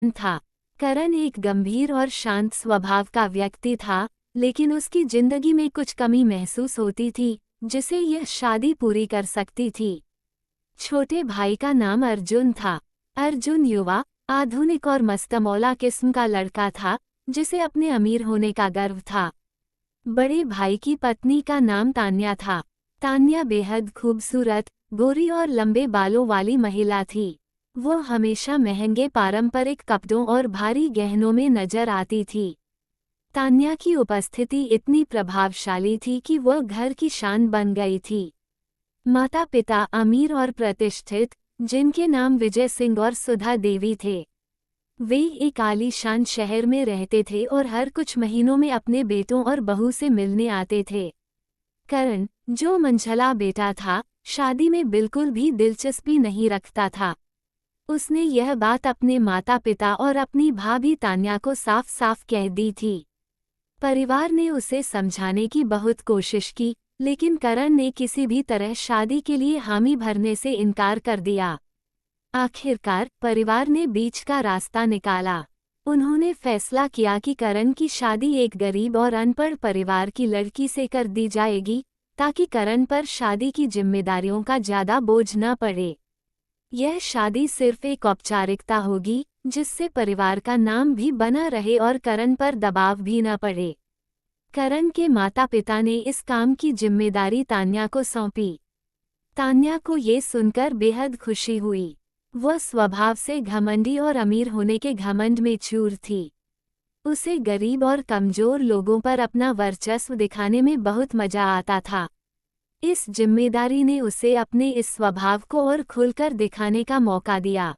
था। करण एक गंभीर और शांत स्वभाव का व्यक्ति था, लेकिन उसकी जिंदगी में कुछ कमी महसूस होती थी, जिसे यह शादी पूरी कर सकती थी। छोटे भाई का नाम अर्जुन था। अर्जुन युवा, आधुनिक और मस्तमौला किस्म का लड़का था, जिसे अपने अमीर होने का गर्व था। बड़े भाई की पत्नी का नाम तान्या था। तान्या बेहद खूबसूरत, गोरी और लंबे बालों वाली महिला थी। वो हमेशा महंगे पारंपरिक कपड़ों और भारी गहनों में नजर आती थी। तान्या की उपस्थिति इतनी प्रभावशाली थी कि वह घर की शान बन गई थी। माता पिता अमीर और प्रतिष्ठित, जिनके नाम विजय सिंह और सुधा देवी थे। वे एक आलीशान शहर में रहते थे और हर कुछ महीनों में अपने बेटों और बहू से मिलने आते थे। करण, जो मंझला बेटा था, शादी में बिल्कुल भी दिलचस्पी नहीं रखता था। उसने यह बात अपने माता पिता और अपनी भाभी तान्या को साफ साफ कह दी थी। परिवार ने उसे समझाने की बहुत कोशिश की, लेकिन करण ने किसी भी तरह शादी के लिए हामी भरने से इनकार कर दिया। आखिरकार परिवार ने बीच का रास्ता निकाला। उन्होंने फैसला किया कि करण की शादी एक गरीब और अनपढ़ परिवार की लड़की से कर दी जाएगी, ताकि करण पर शादी की जिम्मेदारियों का ज्यादा बोझ न पड़े। यह शादी सिर्फ एक औपचारिकता होगी, जिससे परिवार का नाम भी बना रहे और करण पर दबाव भी न पड़े। करण के माता पिता ने इस काम की जिम्मेदारी तान्या को सौंपी। तान्या को ये सुनकर बेहद खुशी हुई। वह स्वभाव से घमंडी और अमीर होने के घमंड में चूर थी। उसे गरीब और कमजोर लोगों पर अपना वर्चस्व दिखाने में बहुत मजा आता था। इस जिम्मेदारी ने उसे अपने इस स्वभाव को और खुलकर दिखाने का मौका दिया।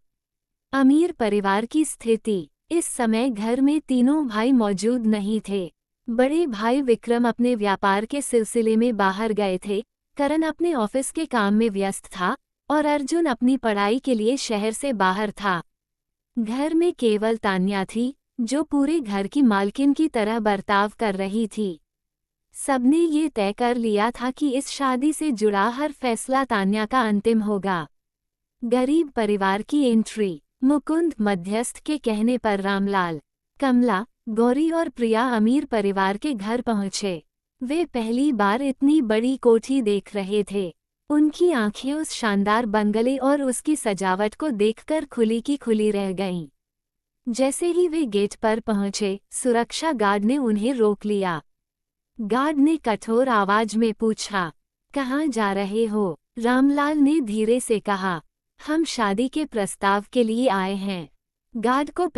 अमीर परिवार की स्थिति। इस समय घर में तीनों भाई मौजूद नहीं थे। बड़े भाई विक्रम अपने व्यापार के सिलसिले में बाहर गए थे, करण अपने ऑफिस के काम में व्यस्त था और अर्जुन अपनी पढ़ाई के लिए शहर से बाहर था। घर में केवल तान्या थी, जो पूरे घर की मालकिन की तरह बर्ताव कर रही थी। सबने ये तय कर लिया था कि इस शादी से जुड़ा हर फैसला तान्या का अंतिम होगा। गरीब परिवार की एंट्री। मुकुंद मध्यस्थ के कहने पर रामलाल, कमला, गौरी और प्रिया अमीर परिवार के घर पहुंचे। वे पहली बार इतनी बड़ी कोठी देख रहे थे। उनकी आंखें उस शानदार बंगले और उसकी सजावट को देखकर खुली की खुली रह गईं। जैसे ही वे गेट पर पहुंचे, सुरक्षा गार्ड ने उन्हें रोक लिया। गार्ड ने कठोर आवाज में पूछा, कहाँ जा रहे हो? रामलाल ने धीरे से कहा, हम शादी के प्रस्ताव के लिए आए हैं। गार्ड को